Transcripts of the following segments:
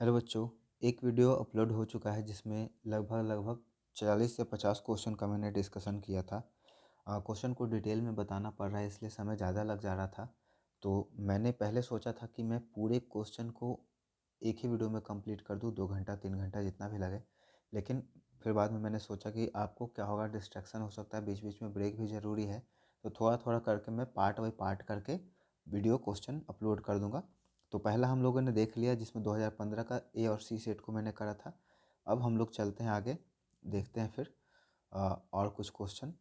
Hello बच्चों। एक video upload हो चुका है जिसमें लगभग 40 से 50 क्वेश्चन का मैंने डिस्कशन किया था। क्वेश्चन को डिटेल में बताना पड़ रहा है इसलिए समय ज़्यादा लग जा रहा था। तो मैंने पहले सोचा था कि मैं पूरे क्वेश्चन को एक ही वीडियो में कंप्लीट कर दूं, 2 घंटा 3 घंटा जितना भी लगे। लेकिन फिर बाद में मैंने सोचा कि आपको क्या होगा, डिस्ट्रैक्शन हो सकता है, बीच बीच में ब्रेक भी ज़रूरी है। तो थोड़ा थोड़ा करके मैं पार्ट बाई पार्ट करके वीडियो क्वेश्चन अपलोड कर दूँगा। तो पहला हम लोगों ने देख लिया जिसमें 2015 का ए और सी सेट को मैंने करा था। अब हम लोग चलते हैं आगे, देखते हैं फिर और कुछ क्वेश्चन।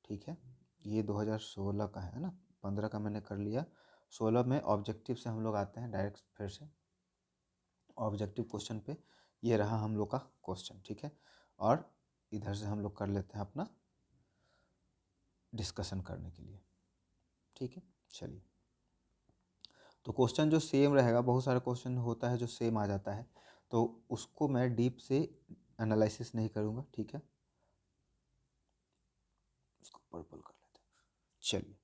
ठीक है, ये 2016 का है ना, 15 का मैंने कर लिया। 16 में ऑब्जेक्टिव से हम लोग आते हैं डायरेक्ट फिर से ऑब्जेक्टिव क्वेश्चन पे। ये रहा हम लोग का क्वेश्चन, ठीक है। और इधर से हम लोग कर लेते हैं अपना डिस्कशन करने के लिए, ठीक है। चलिए, तो क्वेश्चन जो सेम रहेगा, बहुत सारे क्वेश्चन होता है जो सेम आ जाता है, तो उसको मैं डीप से एनालिसिस नहीं करूँगा, ठीक है। इसको पर्पल कर लेते हैं। चलिए,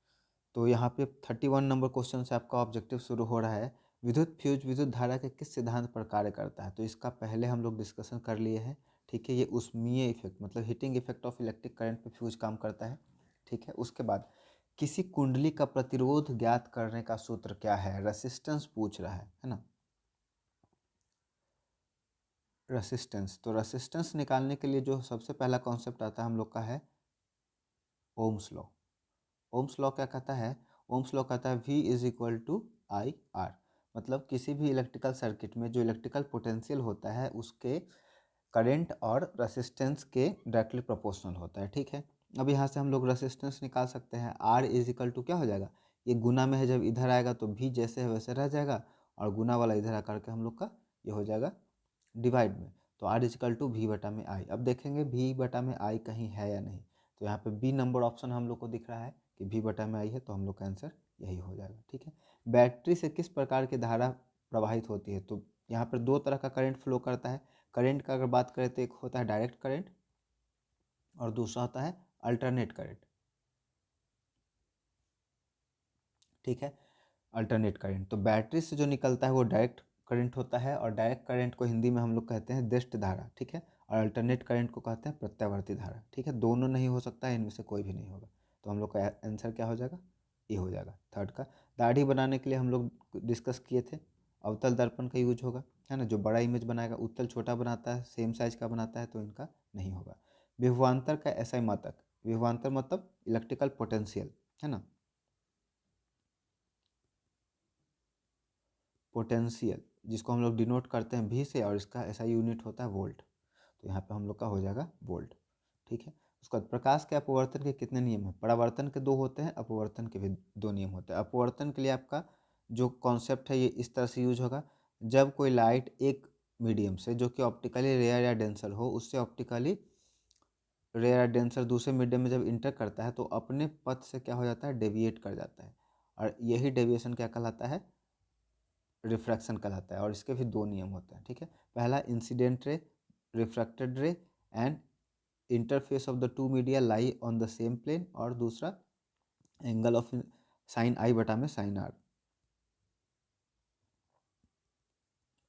तो यहाँ पे 31 नंबर क्वेश्चन से आपका ऑब्जेक्टिव शुरू हो रहा है। विद्युत फ्यूज विद्युत धारा के किस सिद्धांत पर कार्य करता है? तो इसका पहले हम लोग डिस्कशन कर लिए हैं, ठीक है। ये ऊष्मीय इफेक्ट मतलब heating effect of electric current पे फ्यूज काम करता है, ठीक है। उसके बाद किसी कुंडली का प्रतिरोध ज्ञात करने का सूत्र क्या है? रेसिस्टेंस पूछ रहा है ना। रेसिस्टेंस, तो रेसिस्टेंस निकालने के लिए जो सबसे पहला कॉन्सेप्ट आता है हम लोग का है ओम्स लॉ। ओम्स लॉ क्या कहता है? ओम्स लॉ कहता है V is equal to I R. मतलब किसी भी इलेक्ट्रिकल सर्किट में जो इलेक्ट्रिकल पोटेंशियल होता है उसके करंट और रेसिस्टेंस के डायरेक्टली प्रोपोर्शनल होता है, ठीक है। अब यहाँ से हम लोग रेसिस्टेंस निकाल सकते हैं। R इज इक्वल टू क्या हो जाएगा, ये गुना में है, जब इधर आएगा तो V जैसे है वैसे रह जाएगा, और गुना वाला इधर आकर के हम लोग का ये हो जाएगा डिवाइड में। तो R इजिकल टू V बटा में I। अब देखेंगे V बटा में I कहीं है या नहीं। तो यहाँ पे B नंबर ऑप्शन हम लोग को दिख रहा है कि V बटा में I है, तो हम लोग का आंसर यही हो जाएगा, ठीक है। बैटरी से किस प्रकार की धारा प्रवाहित होती है? तो यहाँ पर दो तरह का करंट फ्लो करता है। करंट का अगर बात करें तो एक होता है डायरेक्ट करंट और दूसरा होता है अल्टरनेट करंट, ठीक है। अल्टरनेट करंट, तो बैटरी से जो निकलता है वो डायरेक्ट करंट होता है, और डायरेक्ट करंट को हिंदी में हम लोग कहते हैं दृष्ट धारा, ठीक है। और अल्टरनेट करंट को कहते हैं प्रत्यावर्ती धारा, ठीक है। दोनों नहीं हो सकता है, इनमें से कोई भी नहीं होगा। तो हम लोग का आंसर क्या हो जाएगा, ये हो जाएगा थर्ड का। दाढ़ी बनाने के लिए हम लोग डिस्कस किए थे, अवतल दर्पण का यूज होगा, है ना। जो बड़ा इमेज बनाएगा, उत्तल छोटा बनाता है, सेम साइज का बनाता है, तो इनका नहीं होगा। विभवांतर का एसआई मात्रक, विभवांतर मतलब इलेक्ट्रिकल पोटेंशियल, है ना, पोटेंशियल, जिसको हम लोग डिनोट करते हैं V से, और इसका ऐसा यूनिट होता है वोल्ट। तो यहाँ पे हम लोग का हो जाएगा वोल्ट, ठीक है। उसके बाद प्रकाश के अपवर्तन के कितने नियम हैं? परावर्तन के दो होते हैं, अपवर्तन के भी दो नियम होते हैं। अपवर्तन के लिए आपका जो कॉन्सेप्ट है ये इस तरह से यूज होगा, जब कोई लाइट एक मीडियम से जो कि ऑप्टिकली रेयर या डेंसर हो, उससे ऑप्टिकली रेयर या डेंसर दूसरे मीडियम में जब इंटर करता है तो अपने पथ से क्या हो जाता है, डेविएट कर जाता है, और यही डेविएशन क्या कहलाता है, रिफ्रैक्शन कहलाता है। और इसके भी दो नियम होते हैं, ठीक है। पहला incident ray, refracted ray and interface of the two media lie on the same plane, और दूसरा एंगल ऑफ साइन आई बटा में sine r,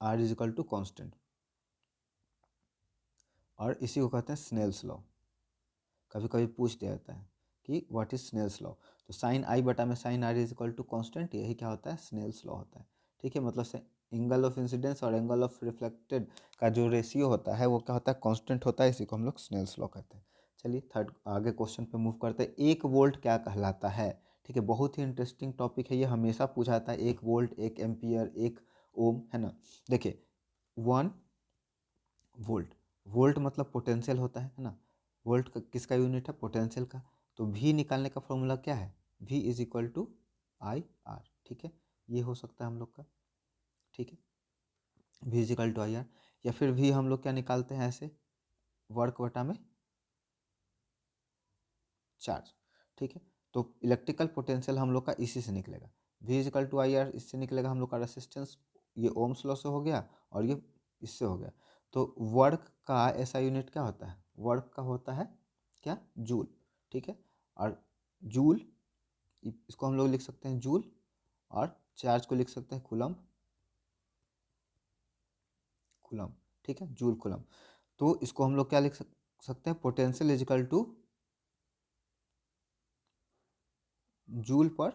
r is equal to constant, और इसी को कहते हैं स्नेल्स लॉ। कभी कभी पूछ दिया जाता है कि व्हाट इज स्नेल्स लॉ। तो साइन आई बटा में sine r is equal to constant, यही क्या होता है, स्नेल्स लॉ होता है, ठीक है। मतलब से एंगल ऑफ इंसिडेंस और एंगल ऑफ रिफ्लेक्टेड का जो रेशियो होता है वो क्या होता है, कांस्टेंट होता है, इसी को हम लोग स्नेल्स लॉ कहते हैं। चलिए थर्ड आगे क्वेश्चन पे मूव करते हैं। 1 वोल्ट क्या कहलाता है? ठीक है, बहुत ही इंटरेस्टिंग टॉपिक है ये, हमेशा पूछा जाता है। 1 वोल्ट, 1 एम्पियर, 1 ओम, है ना। देखिए 1 वोल्ट, वोल्ट मतलब पोटेंशियल होता है ना। वोल्ट का किसका यूनिट है, पोटेंशियल का। तो V निकालने का फॉर्मूला क्या है, V is equal to I R, ठीक है। ये हो सकता है हम लोग का, ठीक है, V is equal to I R. या फिर V हम लोग क्या निकालते हैं ऐसे, वर्क बटा में चार्ज, ठीक है। तो इलेक्ट्रिकल पोटेंशियल हम लोग का इसी से निकलेगा, V is equal to I R, इससे निकलेगा हम लोग का रेसिस्टेंस, ये ओम्स लॉ से हो गया, और ये इससे हो गया। तो वर्क का ऐसा यूनिट क्या होता है, वर्क का होता है क्या, जूल, ठीक है। और जूल, इसको हम लोग लिख सकते हैं जूल, और चार्ज को लिख सकते हैं कूलम्ब, कूलम, ठीक है, जूल कूलम। तो इसको हम लोग क्या लिख सकते हैं, potential is equal two joule पर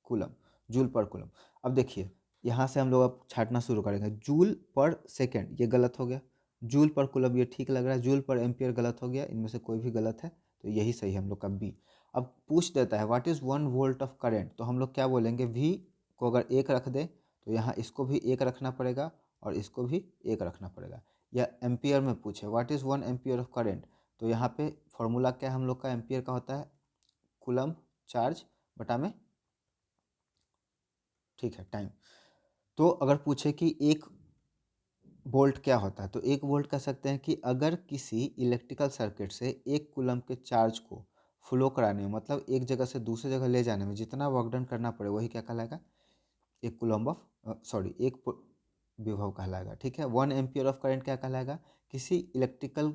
कूलम, जूल पर कूलम। अब देखिए यहाँ से हम लोग अब छाटना शुरू करेंगे। जूल पर सेकेंड ये गलत हो गया, जूल पर कूलम ये ठीक लग रहा है, जूल पर एम्पियर गलत हो गया, इनमें से कोई भी गलत है, तो यही सही है हम लोग का बी। अब पूछ देता है what is 1 volt of current, तो हम लोग क्या बोलेंगे, वी को अगर एक रख दे तो यहाँ इसको भी एक रखना पड़ेगा और इसको भी एक रखना पड़ेगा। या एम्पियर में पूछे what is 1 ampere of current, तो यहाँ पे फॉर्मूला क्या है हम लोग का, एम्पियर का होता है कूलम चार्ज बटा में, ठीक है, टाइम। तो अगर पूछे कि एक वोल्ट क्या होता है, तो एक वोल्ट कह सकते हैं कि अगर किसी इलेक्ट्रिकल सर्किट से एक कूलम के चार्ज को फ्लो कराने में, मतलब एक जगह से दूसरी जगह ले जाने में जितना वर्क डन करना पड़े वही क्या कहलाएगा, एक कूलम ऑफ एक विभव कहलाएगा, ठीक है। 1 एम्पियर ऑफ करंट क्या कहलाएगा, किसी इलेक्ट्रिकल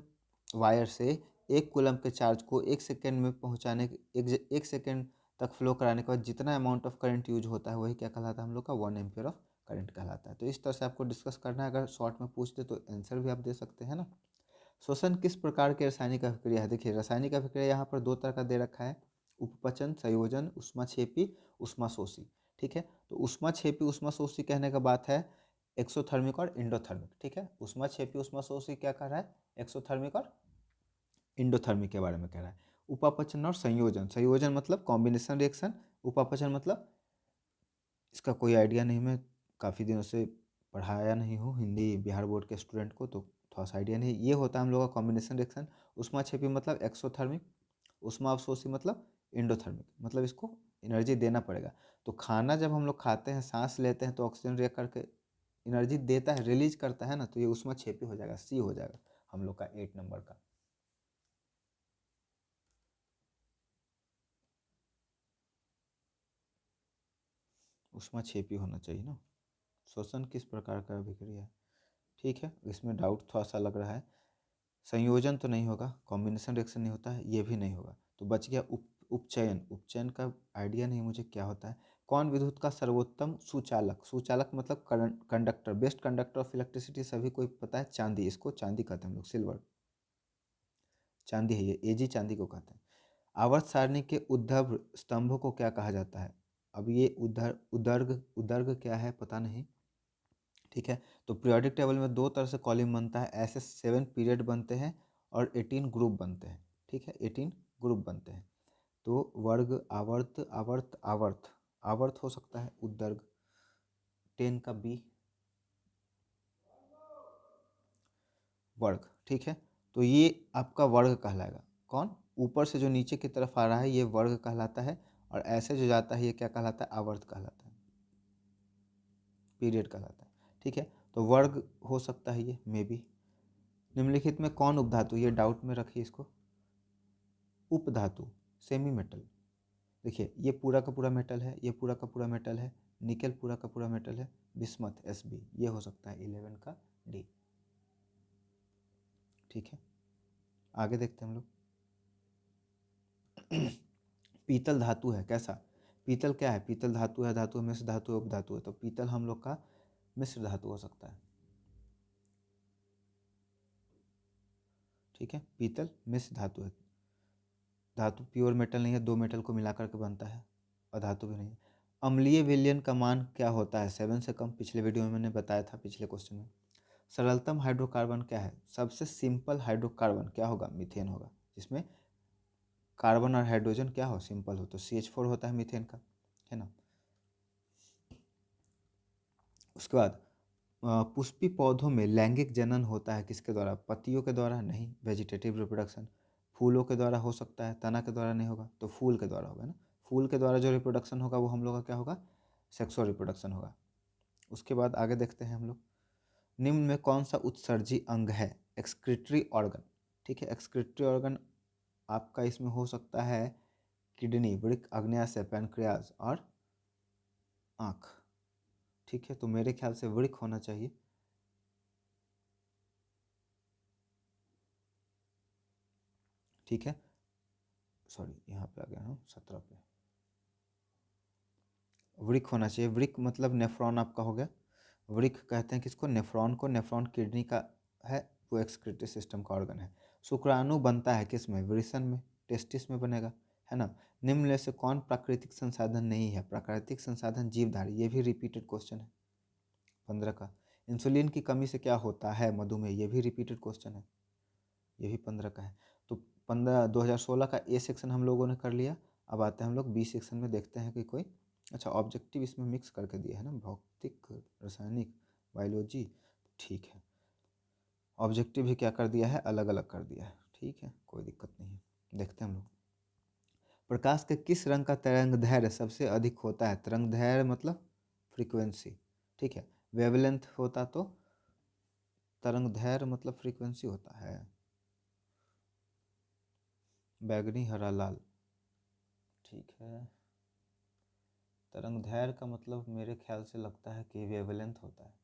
वायर से एक कूलम के चार्ज को एक सेकेंड में पहुंचाने एक सेकेंड तक फ्लो कराने के बाद जितना अमाउंट ऑफ करंट यूज होता है वही क्या कहलाता है हम लोग का, 1 एम्पियर ऑफ करंट कहलाता है। तो इस तरह से आपको डिस्कस करना है, अगर शॉर्ट में पूछ दे तो आंसर भी आप दे सकते हैं ना। श्वसन किस प्रकार के रासायनिक अभिक्रिया है, देखिए रासायनिक अभिक्रिया यहाँ पर दो तरह का दे रखा है, उपपचन, संयोजन, ऊष्माक्षेपी, ऊष्माशोषी, ठीक है। तो ऊष्माक्षेपी ऊष्माशोषी कहने का बात है एक्सोथर्मिक और इंडोथर्मिक, ठीक है। ऊष्माक्षेपी ऊष्माशोषी क्या कर रहा है, एक्सोथर्मिक और इंडोथर्मिक के बारे में कह रहा है। उपापचन और संयोजन, संयोजन मतलब कॉम्बिनेशन रिएक्शन, उपापचन मतलब इसका कोई आइडिया नहीं, मैं काफ़ी दिनों से पढ़ाया नहीं हूँ हिंदी बिहार बोर्ड के स्टूडेंट को, तो थोड़ा सा आइडिया नहीं। ये होता है हम लोग का कॉम्बिनेशन रिएक्शन। ऊष्माक्षेपी मतलब एक्सोथर्मिक, उष्मा अवशोषी मतलब इंडोथर्मिक, मतलब इसको एनर्जी देना पड़ेगा। तो खाना जब हम लोग खाते हैं, सांस लेते हैं, तो ऑक्सीजन रिएक्ट करके एनर्जी देता है, रिलीज करता है ना, तो ये ऊष्माक्षेपी हो जाएगा, सी हो जाएगा हम लोग का 8 नंबर का। ऊष्माक्षेपी होना चाहिए ना। श्वसन किस प्रकार का अभिक्रिया है, ठीक है, इसमें डाउट थोड़ा सा लग रहा है। संयोजन तो नहीं होगा, कॉम्बिनेशन रिएक्शन नहीं होता है, ये भी नहीं होगा, तो बच गया उपचयन। उपचयन का आइडिया नहीं मुझे क्या होता है। कौन विद्युत का सर्वोत्तम सुचालक, सुचालक मतलब conductor, best conductor of electricity सभी को पता है, चांदी, इसको चांदी कहते हैं हम लोग, सिल्वर, चांदी है ये, एजी चांदी को कहते हैं। आवर्त सारणी के उद्धव स्तंभों को क्या कहा जाता है, अब ये उदर्ग उदर्ग क्या है पता नहीं, ठीक है। तो पीरियोडिक टेबल में दो तरह से कॉलम बनता है, ऐसे 7 पीरियड बनते हैं और 18 ग्रुप बनते हैं, ठीक है, 18 ग्रुप बनते हैं। तो वर्ग, आवर्त, आवर्त, आवर्त, आवर्त हो सकता है, उद्दर्ग 10 का बी, वर्ग, ठीक है। तो ये आपका वर्ग कहलाएगा, कौन, ऊपर से जो नीचे की तरफ आ रहा है ये वर्ग कहलाता है, और ऐसे जो जाता है ये क्या कहलाता है, आवर्त कहलाता है, पीरियड कहलाता है, ठीक है। तो वर्ग हो सकता है ये, मे बी। निम्नलिखित में कौन उपधातु, ये डाउट में रखिए इसको, उपधातु, सेमी मेटल, देखिए ये पूरा का पूरा मेटल है, ये पूरा का पूरा मेटल है, निकेल पूरा का पूरा मेटल है, बिस्मथ Sb, ये हो सकता है 11 का डी, ठीक है। आगे देखते हैं हम लोग। पीतल धातु है, कैसा, पीतल क्या है, पीतल धातु है, धातु मिश्र धातु है, उपधातु है, तो पीतल हम लोग का मिश्र धातु हो सकता है, ठीक है, पीतल मिश्र धातु है। धातु प्योर मेटल नहीं है, दो मेटल को मिलाकर के बनता है, और धातु भी नहीं है। अम्लीय विलयन का मान क्या होता है, 7 से कम, पिछले वीडियो में मैंने बताया था, पिछले क्वेश्चन में। सरलतम हाइड्रोकार्बन क्या है, सबसे सिंपल हाइड्रोकार्बन क्या होगा, मीथेन होगा, जिसमें कार्बन और हाइड्रोजन क्या हो, सिंपल हो, तो CH4 होता है मीथेन का, है ना। उसके बाद पुष्पी पौधों में लैंगिक जनन होता है किसके द्वारा, पत्तियों के द्वारा, नहीं, वेजिटेटिव रिप्रोडक्शन। फूलों के द्वारा हो सकता है, तना के द्वारा नहीं होगा, तो फूल के द्वारा होगा ना। फूल के द्वारा जो रिप्रोडक्शन होगा वो हम लोग का क्या होगा, सेक्सुअल रिप्रोडक्शन होगा। उसके बाद आगे देखते हैं हम लोग, निम्न में कौन सा उत्सर्जी अंग है, एक्सक्रीटरी ऑर्गन, ठीक है। एक्सक्रीटरी ऑर्गन आपका इसमें हो सकता है किडनी, वृक्क, आग्नेयाशय, पैनक्रियाज और आँख, ठीक है। तो मेरे ख्याल से वृक्क होना चाहिए, ठीक है, सॉरी यहाँ पे आ गया हूँ 17 पे, वृक्क होना चाहिए। वृक्क मतलब नेफ्रॉन आपका हो गया, वृक्क कहते हैं किसको, नेफ्रॉन को। नेफ्रॉन किडनी का है, वो एक्सक्रीटरी सिस्टम का ऑर्गन है। शुक्राणु बनता है किस में, वृषण में, टेस्टिस में बनेगा, है ना। निम्न में से कौन प्राकृतिक संसाधन नहीं है, प्राकृतिक संसाधन जीवधारी, ये भी रिपीटेड क्वेश्चन है 15 का। इंसुलिन की कमी से क्या होता है, मधुमेह, ये भी रिपीटेड क्वेश्चन है, ये भी 15 का है। तो 2016 का ए सेक्शन हम लोगों ने कर लिया। अब आते हैं हम लोग बी सेक्शन में, देखते हैं कि कोई अच्छा ऑब्जेक्टिव इसमें मिक्स करके दिया है ना, भौतिक, रासायनिक, बायोलॉजी, ठीक है। ऑब्जेक्टिव भी क्या कर दिया है, अलग अलग कर दिया है, ठीक है, कोई दिक्कत नहीं है। देखते हैं हम लोग, प्रकाश के किस रंग का तरंग दैर्घ्य सबसे अधिक होता है, तरंग दैर्घ्य मतलब फ्रीक्वेंसी, ठीक है। वेवलेंथ होता तो तरंग दैर्घ्य मतलब फ्रीक्वेंसी होता है, बैगनी, हरा, लाल, ठीक है। तरंग दैर्घ्य का मतलब मेरे ख्याल से लगता है कि वेवलेंथ होता है।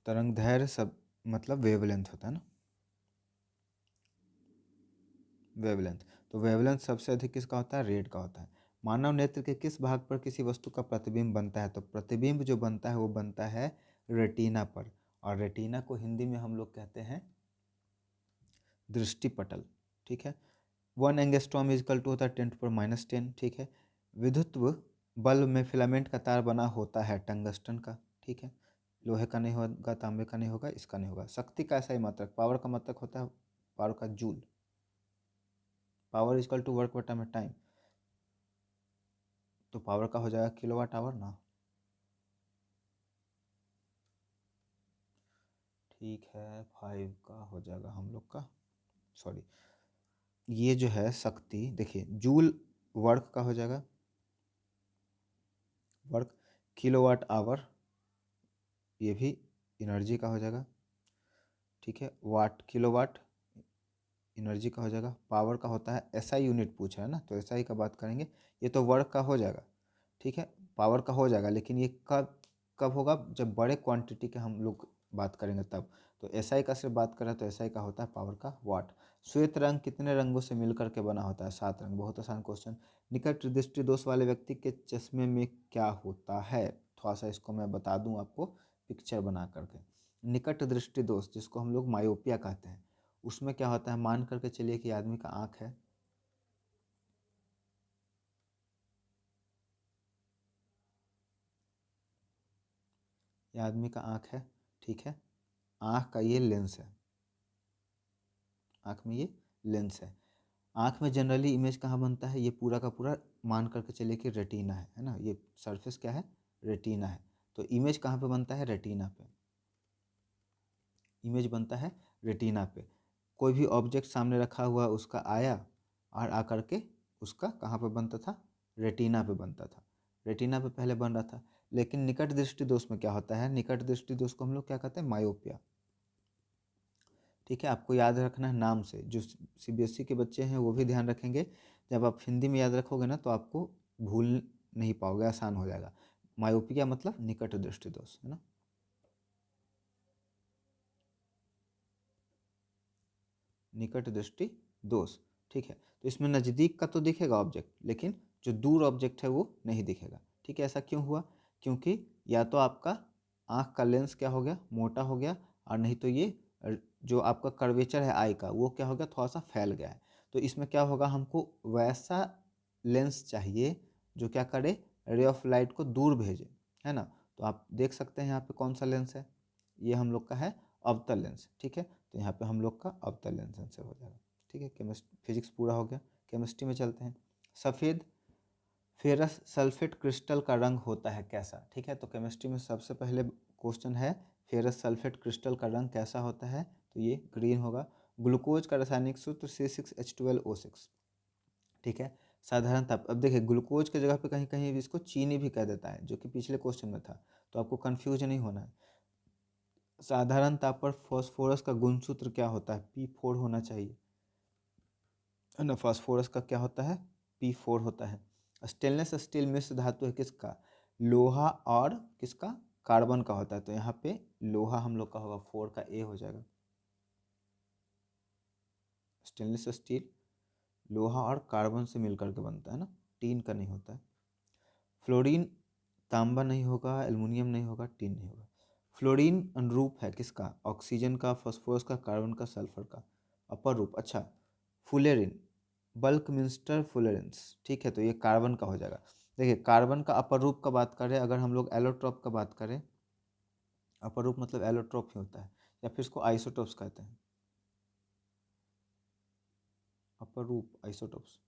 तरंग दैर्घ्य सब मतलब वेवलेंथ होता है ना, वेवलेंथ। तो वेवलेंथ सबसे अधिक किसका होता है, रेड का होता है। मानव नेत्र के किस भाग पर किसी वस्तु का प्रतिबिंब बनता है, तो प्रतिबिंब जो बनता है वो बनता है रेटिना पर, और रेटिना को हिंदी में हम लोग कहते हैं दृष्टिपटल, ठीक है। 1 एंगस्ट्रॉम इजकल टू होता है 10⁻⁻10, ठीक है। विद्युत्व बल्ब में फिलामेंट का तार बना होता है टंगस्टन का, ठीक है। लोहे का नहीं होगा, तांबे का नहीं होगा, इसका नहीं होगा। शक्ति का ऐसा ही मात्रक, पावर का मात्रक होता है पावर का joule, power is equal to work बटा में टाइम, तो पावर का हो जाएगा किलोवाट आवर ना, ठीक है। 5 का हो जाएगा हम लोग का, सॉरी, ये जो है शक्ति, देखिए जूल वर्क का हो जाएगा, वर्क, किलोवाट आवर ये भी एनर्जी का हो जाएगा, ठीक है। वाट, किलोवाट एनर्जी का हो जाएगा। पावर का होता है एसआई यूनिट पूछा है ना, तो एसआई का बात करेंगे, ये तो वर्क का हो जाएगा, ठीक है। पावर का हो जाएगा, लेकिन ये कब कब होगा, जब बड़े क्वांटिटी के हम लोग बात करेंगे तब। तो एसआई का सिर्फ बात करें तो एसआई का होता है पावर का वाट। श्वेत रंग कितने रंगों से मिलकर के बना होता है, 7 रंग, बहुत आसान क्वेश्चन। निकट दृष्टि दोष वाले व्यक्ति के चश्मे में क्या होता है, थोड़ा सा इसको मैं बता दूं आपको पिक्चर बना करके। निकट दृष्टि दोष जिसको हम लोग मायोपिया कहते हैं, उसमें क्या होता है, मान करके चलिए कि आदमी का आँख है, ये आदमी का आँख है, ठीक है। आँख का ये लेंस है, आँख में ये लेंस है। आँख में जनरली इमेज कहाँ बनता है, ये पूरा का पूरा मान करके चलिए कि रेटिना है ना, ये सरफेस क्या है, रेटिना है। तो इमेज कहाँ पे बनता है, रेटिना पे, इमेज बनता है रेटिना पे। कोई भी ऑब्जेक्ट सामने रखा हुआ उसका आया और आकर के उसका कहाँ पे बनता था, रेटिना पे बनता था, रेटिना पे पहले बन रहा था। लेकिन निकट दृष्टि दोष में क्या होता है, निकट दृष्टि दोष को हम लोग क्या कहते हैं, मायोपिया, ठीक है। आपको याद रखना है नाम से, जो सीबीएसई के बच्चे हैं वो भी ध्यान रखेंगे, जब आप हिंदी में याद रखोगे ना तो आपको भूल नहीं पाओगे, आसान हो जाएगा। मायोपिया मतलब निकट दृष्टि दोष, है ना। निकट दृष्टि दोष, ठीक है। तो इसमें नज़दीक का तो दिखेगा ऑब्जेक्ट, लेकिन जो दूर ऑब्जेक्ट है वो नहीं दिखेगा, ठीक है। ऐसा क्यों हुआ, क्योंकि या तो आपका आँख का लेंस क्या हो गया, मोटा हो गया, और नहीं तो ये जो आपका कर्वेचर है आई का वो क्या हो गया, थोड़ा सा फैल गया है। तो इसमें क्या होगा, हमको वैसा लेंस चाहिए जो क्या करे, रे ऑफ लाइट को दूर भेजे, है ना। तो आप देख सकते हैं यहाँ पे कौन सा लेंस है, ये हम लोग का है अवतल लेंस, ठीक है। तो यहाँ पे हम लोग का अवतल लेंस आंसर हो जाएगा, ठीक है। केमिस्ट्री फिजिक्स पूरा हो गया, केमिस्ट्री में चलते हैं। सफ़ेद फेरस सल्फेट क्रिस्टल का रंग होता है कैसा, ठीक है। तो केमिस्ट्री में सबसे पहले क्वेश्चन है फेरस सल्फेट क्रिस्टल का रंग कैसा होता है, तो ये ग्रीन होगा। ग्लूकोज का रासायनिक सूत्र C6H12O6, ठीक है। साधारण ताप, अब देखिए ग्लूकोज के जगह पे कहीं कहीं इसको चीनी भी कह देता है, जो कि पिछले क्वेश्चन में था, तो आपको कन्फ्यूज नहीं होना है। साधारण ताप पर फास्फोरस का गुणसूत्र क्या होता है, P4 होना चाहिए, है ना। फास्फोरस का क्या होता है, P4 होता है। स्टेनलेस स्टील मिश्र धातु है किसका, लोहा और किसका, कार्बन का होता है। तो यहाँ पे लोहा हम लोग का होगा, 4 का ए हो जाएगा। स्टेनलेस स्टील लोहा और कार्बन से मिलकर के बनता है ना, टीन का नहीं होता है। फ्लोरीन तांबा नहीं होगा, एल्युमिनियम नहीं होगा, टीन नहीं होगा। फ्लोरीन अनुरूप है किसका, ऑक्सीजन का, फास्फोरस का, कार्बन का, सल्फर का। अपर रूप, अच्छा फुलेरिन, बल्कमिंस्टर फुलेरेंस, ठीक है, तो ये कार्बन का हो जाएगा। देखिए कार्बन का अपर रूप का बात करें, अगर हम लोग एलोट्रॉप का बात करें, अपर रूप मतलब एलोट्रॉप ही होता है, या फिर इसको आइसोटोप्स कहते हैं। अपर रूप आइसोटोप्स,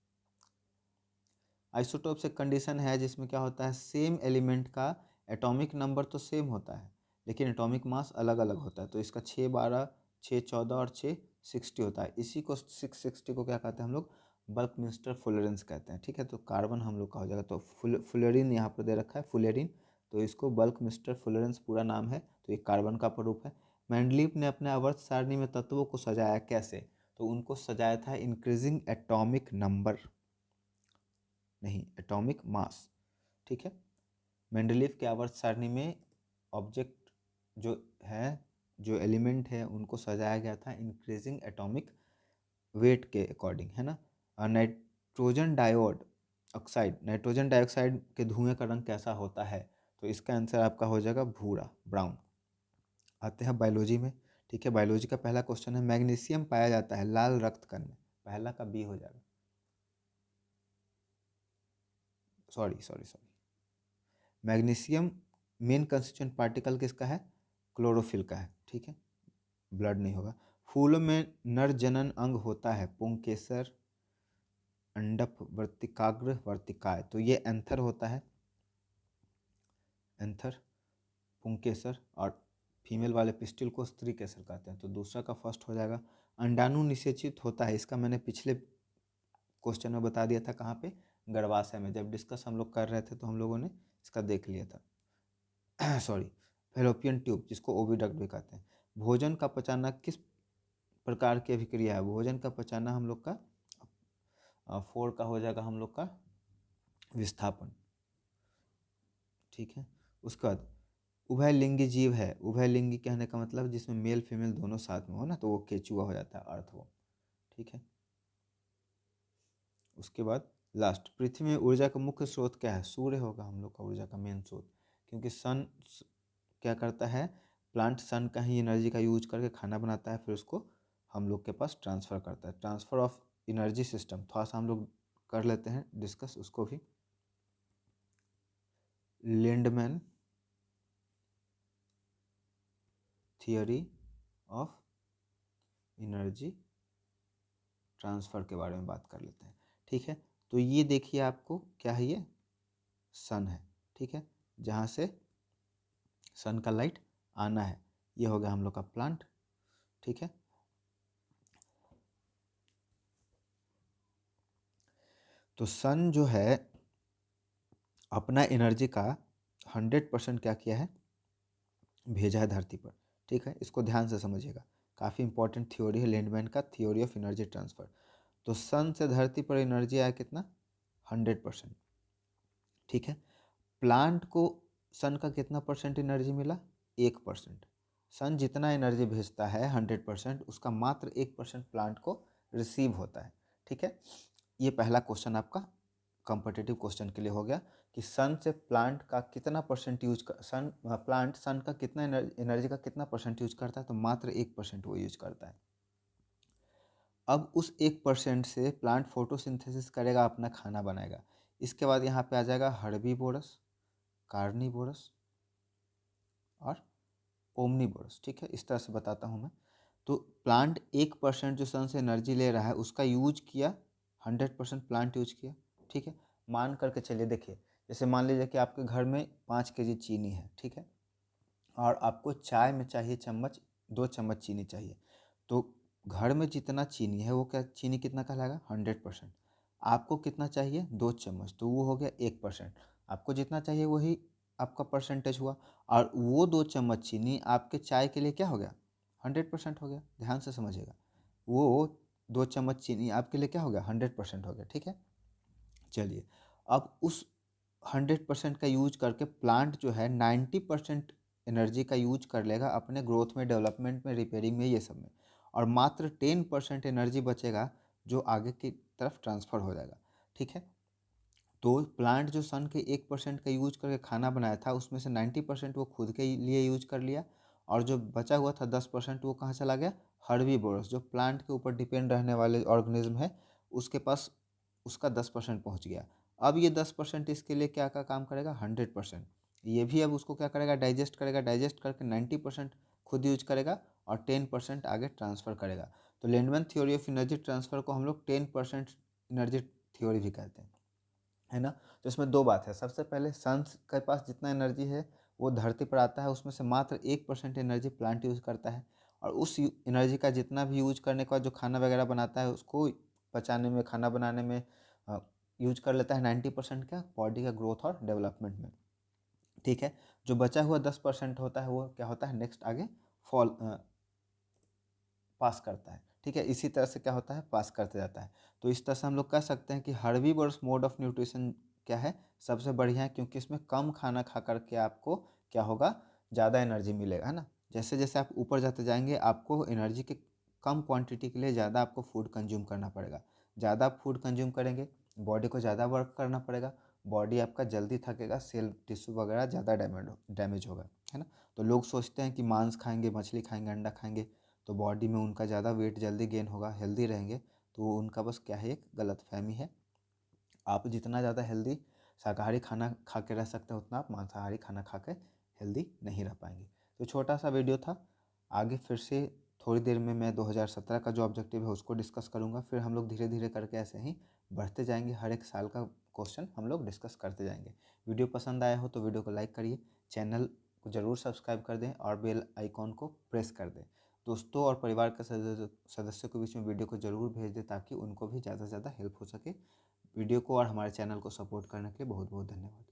आइसोटोप्स एक कंडीशन है जिसमें क्या होता है, सेम एलिमेंट का एटॉमिक नंबर तो सेम होता है लेकिन एटॉमिक मास अलग अलग होता है। तो इसका 612, 614 और 660 होता है। इसी को 660 को क्या कहते हैं हम लोग, बल्कमिंस्टर फुलेरेंस कहते हैं, ठीक है। तो कार्बन हम लोग का हो जाएगा। तो फुलेरिन यहाँ पर दे रखा है, फुलेरिन, तो इसको बल्कमिंस्टर फुलेरेंस पूरा नाम है। तो ये कार्बन का स्वरूप है। मेंडलीव ने अपने आवर्त सारणी में तत्वों को सजाया कैसे, तो उनको सजाया था इंक्रीजिंग एटॉमिक नंबर, नहीं एटॉमिक मास, ठीक है। मेंडलीव के आवर्त सारणी में ऑब्जेक्ट जो है, जो एलिमेंट है, उनको सजाया गया था इंक्रीजिंग एटॉमिक वेट के अकॉर्डिंग, है ना। और नाइट्रोजन डाइऑड ऑक्साइड, नाइट्रोजन डाइऑक्साइड के धुएं का रंग कैसा होता है, तो इसका आंसर आपका हो जाएगा भूरा, ब्राउन। आते हैं बायोलॉजी में, ठीक है। बायोलॉजी का पहला क्वेश्चन है, मैग्नीशियम पाया जाता है लाल रक्त कण में, पहला का बी हो जाएगा, sorry magnesium main constituent particle किसका है, क्लोरोफिल का है, ठीक है, ब्लड नहीं होगा। फूलों में नर जनन अंग होता है, पुंकेसर, अंडप, वर्तिकाग्र, वर्तिकाय, तो ये एंथर होता है, एंथर, पुंकेसर, और फीमेल वाले पिस्टिल को स्त्री केसर कहते हैं। तो दूसरा का फर्स्ट हो जाएगा। अंडाणु निषेचित होता है, इसका मैंने पिछले क्वेश्चन में बता दिया था, कहाँ पे, गर्भाशय में, जब डिस्कस हम लोग कर रहे थे तो हम लोगों ने इसका देख लिया था सॉरी। फेलोपियन ट्यूब, जिसको ओविडक्ट भी कहते हैं। भोजन का पचाना किस प्रकार की अभिक्रिया है, भोजन का पचाना हम लोग का 4 का हो जाएगा, हम लोग का विस्थापन, ठीक है। उसके बाद उभयलिंगी जीव है, उभयलिंगी कहने का मतलब जिसमें मेल फीमेल दोनों साथ में हो ना, तो वो केचुआ हो जाता है, अर्थवर्म, ठीक है। उसके बाद लास्ट, पृथ्वी में ऊर्जा का मुख्य स्रोत क्या है, सूर्य होगा हम लोग का ऊर्जा का मेन स्रोत, क्योंकि सन क्या करता है, प्लांट सन का ही एनर्जी का यूज करके खाना बनाता है, फिर उसको हम लोग के पास ट्रांसफ़र करता है। ट्रांसफ़र ऑफ एनर्जी सिस्टम थोड़ा सा हम लोग कर लेते हैं डिस्कस उसको भी। Lindeman theory of energy transfer के बारे में बात कर लेते हैं, ठीक है। तो ये देखिए आपको क्या है, ये सन है, ठीक है, जहाँ से सन का लाइट आना है, ये हो गया हम लोग का प्लांट, ठीक है। तो सन जो है अपना एनर्जी का 100% क्या किया है, भेजा है धरती पर, ठीक है। इसको ध्यान से समझिएगा, काफ़ी इंपॉर्टेंट थ्योरी है लिंडमैन का, थ्योरी ऑफ एनर्जी ट्रांसफ़र। तो सन से धरती पर एनर्जी आया कितना, 100%, ठीक है। प्लांट को सन का कितना परसेंट एनर्जी मिला, 1%। सन जितना एनर्जी भेजता है 100%, उसका मात्र 1% प्लांट को रिसीव होता है, ठीक है। ये पहला क्वेश्चन आपका कॉम्पिटिटिव क्वेश्चन के लिए हो गया कि सन से प्लांट का कितना परसेंट यूज कर, प्लांट सन का कितना एनर्जी का कितना परसेंट यूज करता है, तो मात्र 1% वो यूज करता है। अब उस 1% से प्लांट फोटोसिंथेसिस करेगा, अपना खाना बनाएगा। इसके बाद यहाँ पे आ जाएगा हर्बीवोरस, कार्निवोरस और ओमनीवोरस, ठीक है। इस तरह से बताता हूँ मैं। तो प्लांट 1% जो सन से एनर्जी ले रहा है उसका यूज किया, 100% प्लांट यूज किया, ठीक है। मान करके चलिए, देखिए जैसे मान लीजिए कि आपके घर में 5 kg चीनी है, ठीक है, और आपको चाय में चाहिए चम्मच, 2 चम्मच चीनी चाहिए। तो घर में जितना चीनी है वो क्या, चीनी कितना कहलाएगा, 100%। आपको कितना चाहिए, 2 चम्मच, तो वो हो गया 1%। आपको जितना चाहिए वही आपका परसेंटेज हुआ, और वो 2 चम्मच चीनी आपके चाय के लिए क्या हो गया, 100% हो गया। ध्यान से समझिएगा, वो 2 चम्मच चीनी आपके लिए क्या हो गया, 100% हो गया, ठीक है। चलिए, अब उस 100% का यूज करके प्लांट जो है 90% एनर्जी का यूज कर लेगा अपने ग्रोथ में, डेवलपमेंट में, रिपेयरिंग में, ये सब में, और मात्र 10% एनर्जी बचेगा जो आगे की तरफ ट्रांसफ़र हो जाएगा। ठीक है, तो प्लांट जो सन के 1% का यूज करके खाना बनाया था उसमें से 90% वो खुद के लिए यूज कर लिया, और जो बचा हुआ था 10% वो कहाँ चला गया, हर्बीवोरस जो प्लांट के ऊपर डिपेंड रहने वाले ऑर्गेनिज्म है उसके पास उसका 10% पहुँच गया। अब ये 10% इसके लिए क्या का काम करेगा, 100%। ये भी अब उसको क्या करेगा, डाइजेस्ट करेगा, डाइजेस्ट करके 90% खुद यूज करेगा और 10% आगे ट्रांसफ़र करेगा। तो Lindeman theory of energy transfer को हम लोग 10% एनर्जी थ्योरी भी कहते हैं, है ना। तो इसमें दो बात है, सबसे पहले सन के पास जितना एनर्जी है वो धरती पर आता है, उसमें से मात्र 1% एनर्जी प्लांट यूज़ करता है, और उस एनर्जी का जितना भी यूज करने के बाद जो खाना वगैरह बनाता है उसको पचाने में, खाना बनाने में यूज कर लेता है 90% का बॉडी का ग्रोथ और डेवलपमेंट में। ठीक है, जो बचा हुआ 10% होता है वो क्या होता है, नेक्स्ट आगे फॉल पास करता है। ठीक है, इसी तरह से क्या होता है, पास करते जाता है। तो इस तरह से हम लोग कह सकते हैं कि हर्बीवोरस मोड ऑफ न्यूट्रिशन क्या है, सबसे बढ़िया है, क्योंकि इसमें कम खाना खा करके आपको क्या होगा, ज़्यादा एनर्जी मिलेगा, है ना। जैसे जैसे आप ऊपर जाते जाएंगे आपको एनर्जी के कम क्वांटिटी के लिए ज़्यादा आपको फूड कंज्यूम करना पड़ेगा। ज़्यादा आप फूड कंज्यूम करेंगे, बॉडी को ज़्यादा वर्क करना पड़ेगा, बॉडी आपका जल्दी थकेगा, सेल टिश्यू वगैरह ज़्यादा डैमेज होगा, है ना। तो लोग सोचते हैं कि मांस खाएंगे, मछली खाएंगे, अंडा खाएंगे तो बॉडी में उनका ज़्यादा वेट जल्दी गेन होगा, हेल्दी रहेंगे, तो उनका बस क्या है, एक गलतफहमी है। आप जितना ज़्यादा हेल्दी शाकाहारी खाना खा के रह सकते हैं उतना आप मांसाहारी खाना खा के हेल्दी नहीं रह पाएंगे। तो छोटा सा वीडियो था, आगे फिर से थोड़ी देर में मैं 2017 का जो ऑब्जेक्टिव है उसको डिस्कस करूँगा, फिर हम लोग धीरे धीरे करके ऐसे ही बढ़ते जाएंगे, हर एक साल का क्वेश्चन हम लोग डिस्कस करते जाएंगे। वीडियो पसंद आया हो तो वीडियो को लाइक करिए, चैनल को ज़रूर सब्सक्राइब कर दें और बेल आइकॉन को प्रेस कर दें। दोस्तों और परिवार के सदस्यों के बीच में वीडियो को ज़रूर भेज दें ताकि उनको भी ज़्यादा से ज़्यादा हेल्प हो सके। वीडियो को और हमारे चैनल को सपोर्ट करने के लिए बहुत बहुत धन्यवाद।